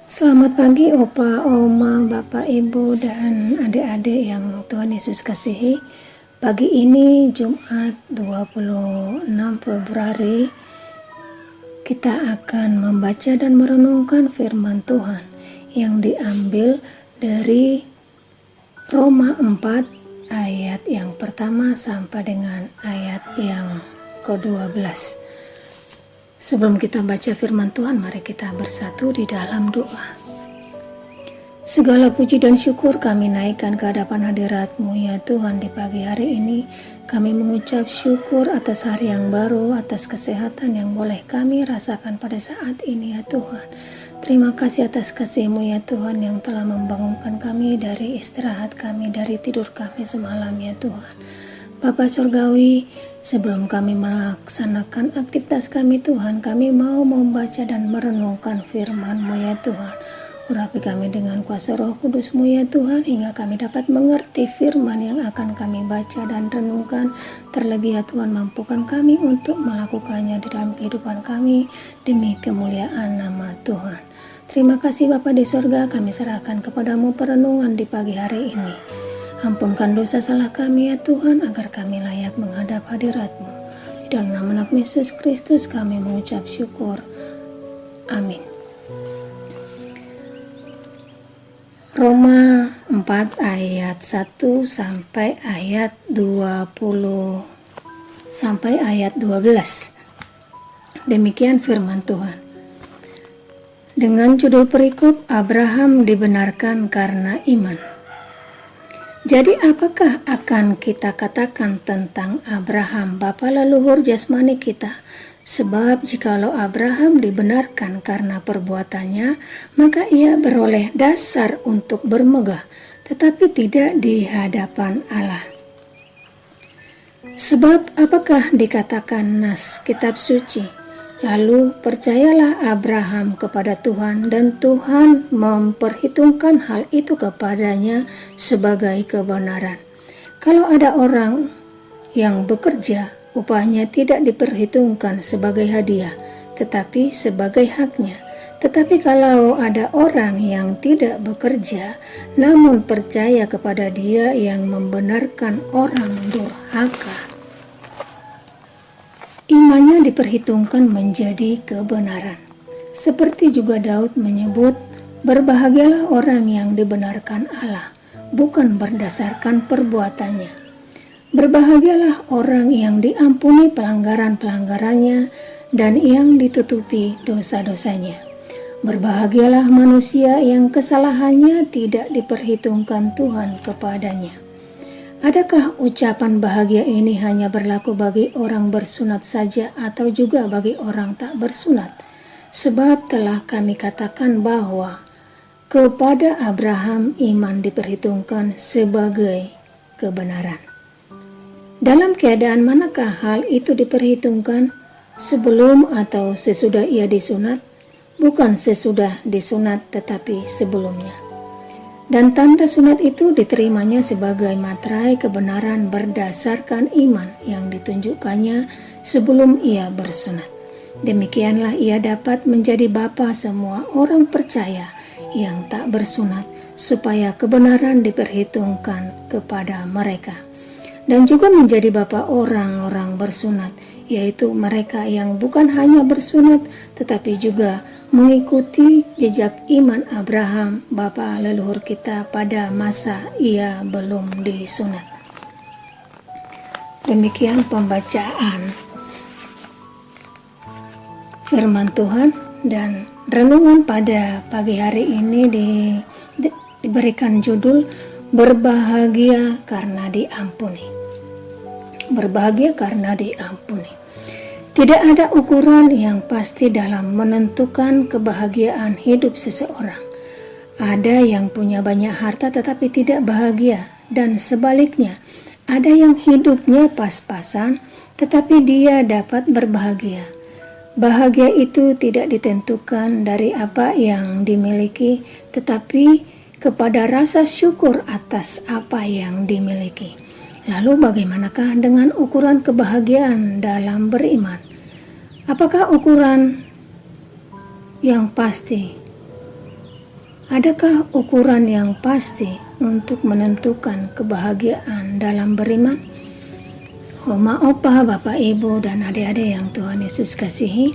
Selamat pagi Opa, Oma, Bapak, Ibu, dan adik-adik yang Tuhan Yesus kasihi. Pagi ini Jumat 26 Februari kita akan membaca dan merenungkan firman Tuhan yang diambil dari Roma 4 ayat yang pertama sampai dengan ayat yang ke-12. Sebelum kita baca firman Tuhan, mari kita bersatu di dalam doa. Segala puji dan syukur kami naikkan ke hadapan hadirat-Mu ya Tuhan di pagi hari ini. Kami mengucap syukur atas hari yang baru, atas kesehatan yang boleh kami rasakan pada saat ini ya Tuhan. Terima kasih atas kasih-Mu ya Tuhan yang telah membangunkan kami dari istirahat kami, dari tidur kami semalam ya Tuhan. Bapa Surgawi, sebelum kami melaksanakan aktivitas kami Tuhan, kami mau membaca dan merenungkan firman-Mu ya Tuhan. Urapi kami dengan kuasa Roh Kudus-Mu ya Tuhan, hingga kami dapat mengerti firman yang akan kami baca dan renungkan. Terlebih ya Tuhan, mampukan kami untuk melakukannya di dalam kehidupan kami demi kemuliaan nama Tuhan. Terima kasih Bapa di surga, kami serahkan kepadamu perenungan di pagi hari ini. Ampunkan dosa salah kami ya Tuhan, agar kami layak menghadap hadirat-Mu. Di dalam nama Anak Yesus Kristus kami mengucap syukur. Amin. Roma 4 ayat 1 sampai ayat 20 sampai ayat 12. Demikian firman Tuhan. Dengan judul perikop, Abraham dibenarkan karena iman. Jadi apakah akan kita katakan tentang Abraham, bapa leluhur jasmani kita? Sebab jikalau Abraham dibenarkan karena perbuatannya, maka ia beroleh dasar untuk bermegah, tetapi tidak di hadapan Allah. Sebab apakah dikatakan nas kitab suci? Lalu percayalah Abraham kepada Tuhan, dan Tuhan memperhitungkan hal itu kepadanya sebagai kebenaran. Kalau ada orang yang bekerja, upahnya tidak diperhitungkan sebagai hadiah, tetapi sebagai haknya. Tetapi kalau ada orang yang tidak bekerja, namun percaya kepada Dia yang membenarkan orang durhaka, imannya diperhitungkan menjadi kebenaran. Seperti juga Daud menyebut, berbahagialah orang yang dibenarkan Allah, bukan berdasarkan perbuatannya. Berbahagialah orang yang diampuni pelanggaran-pelanggarannya dan yang ditutupi dosa-dosanya. Berbahagialah manusia yang kesalahannya tidak diperhitungkan Tuhan kepadanya. Adakah ucapan bahagia ini hanya berlaku bagi orang bersunat saja atau juga bagi orang tak bersunat? Sebab telah kami katakan bahwa kepada Abraham iman diperhitungkan sebagai kebenaran. Dalam keadaan manakah hal itu diperhitungkan? Sebelum atau sesudah ia disunat? Bukan sesudah disunat tetapi sebelumnya. Dan tanda sunat itu diterimanya sebagai materai kebenaran berdasarkan iman yang ditunjukkannya sebelum ia bersunat. Demikianlah ia dapat menjadi bapa semua orang percaya yang tak bersunat, supaya kebenaran diperhitungkan kepada mereka. Dan juga menjadi bapa orang-orang bersunat, yaitu mereka yang bukan hanya bersunat, tetapi juga mengikuti jejak iman Abraham, bapa leluhur kita pada masa ia belum disunat. Demikian pembacaan firman Tuhan, dan renungan pada pagi hari ini diberikan judul berbahagia karena diampuni. Berbahagia karena diampuni. Tidak ada ukuran yang pasti dalam menentukan kebahagiaan hidup seseorang. Ada yang punya banyak harta tetapi tidak bahagia, dan sebaliknya, ada yang hidupnya pas-pasan tetapi dia dapat berbahagia. Bahagia itu tidak ditentukan dari apa yang dimiliki, tetapi kepada rasa syukur atas apa yang dimiliki. Lalu bagaimanakah dengan ukuran kebahagiaan dalam beriman? Apakah ukuran yang pasti Adakah ukuran yang pasti untuk menentukan kebahagiaan dalam beriman? Oma, opa, bapak, ibu, dan adik-adik yang Tuhan Yesus kasihi,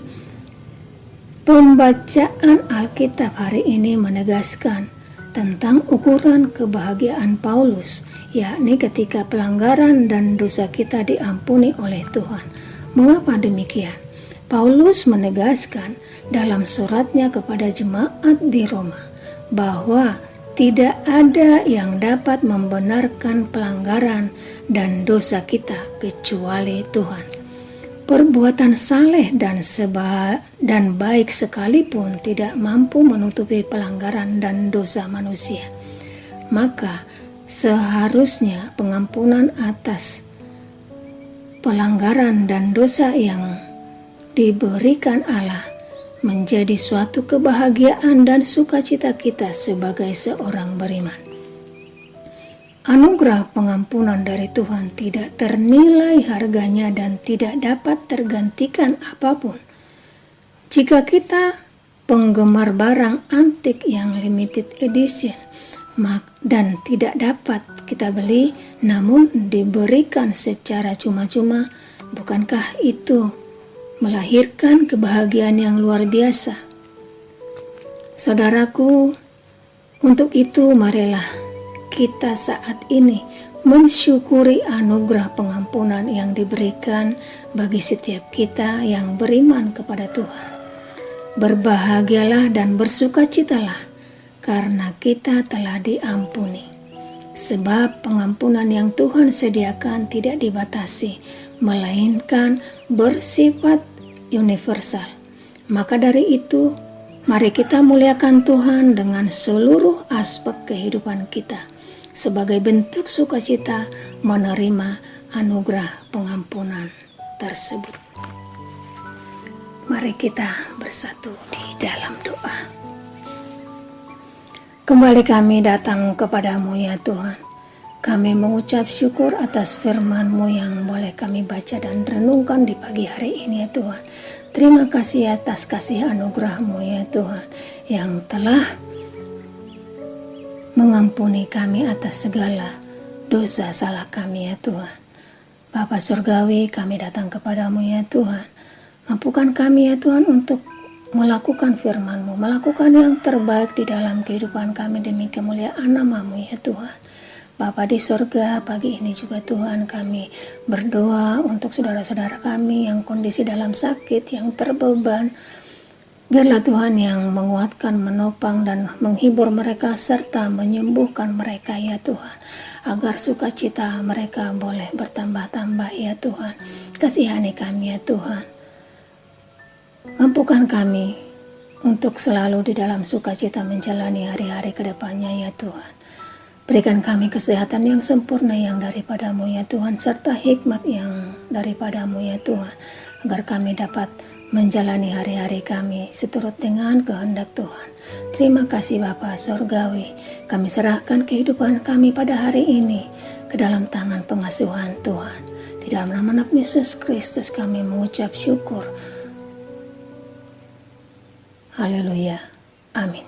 pembacaan Alkitab hari ini menegaskan tentang ukuran kebahagiaan Paulus, yakni ketika pelanggaran dan dosa kita diampuni oleh Tuhan. Mengapa demikian? Paulus menegaskan dalam suratnya kepada jemaat di Roma bahwa tidak ada yang dapat membenarkan pelanggaran dan dosa kita kecuali Tuhan. Perbuatan saleh dan baik sekalipun tidak mampu menutupi pelanggaran dan dosa manusia. Maka seharusnya pengampunan atas pelanggaran dan dosa yang diberikan Allah menjadi suatu kebahagiaan dan sukacita kita sebagai seorang beriman. Anugerah pengampunan dari Tuhan tidak ternilai harganya dan tidak dapat tergantikan apapun. Jika kita penggemar barang antik yang limited edition dan tidak dapat kita beli namun diberikan secara cuma-cuma, bukankah itu melahirkan kebahagiaan yang luar biasa? Saudaraku, untuk itu marilah kita saat ini mensyukuri anugerah pengampunan yang diberikan bagi setiap kita yang beriman kepada Tuhan. Berbahagialah dan bersukacitalah karena kita telah diampuni. Sebab pengampunan yang Tuhan sediakan tidak dibatasi, melainkan bersifat universal. Maka dari itu, mari kita muliakan Tuhan dengan seluruh aspek kehidupan kita sebagai bentuk sukacita menerima anugerah pengampunan tersebut. Mari kita bersatu di dalam doa. Kembali kami datang kepadamu ya Tuhan. Kami mengucap syukur atas firman-Mu yang boleh kami baca dan renungkan di pagi hari ini ya Tuhan. Terima kasih atas kasih anugerah-Mu ya Tuhan yang telah mengampuni kami atas segala dosa salah kami ya Tuhan. Bapa Surgawi, kami datang kepadamu ya Tuhan. Mampukan kami ya Tuhan untuk melakukan firman-Mu, melakukan yang terbaik di dalam kehidupan kami demi kemuliaan nama-Mu ya Tuhan. Bapa di surga, pagi ini juga Tuhan kami berdoa untuk saudara-saudara kami yang kondisi dalam sakit, yang terbeban. Biarlah Tuhan yang menguatkan, menopang dan menghibur mereka serta menyembuhkan mereka ya Tuhan. Agar sukacita mereka boleh bertambah-tambah ya Tuhan. Kasihani kami ya Tuhan. Mampukan kami untuk selalu di dalam sukacita menjalani hari-hari ke depannya ya Tuhan. Berikan kami kesehatan yang sempurna yang daripadamu ya Tuhan, serta hikmat yang daripadamu ya Tuhan, agar kami dapat menjalani hari-hari kami seturut dengan kehendak Tuhan. Terima kasih Bapa Surgawi, kami serahkan kehidupan kami pada hari ini ke dalam tangan pengasuhan Tuhan. Di dalam nama Anak Yesus Kristus kami mengucap syukur. Haleluya. Amin.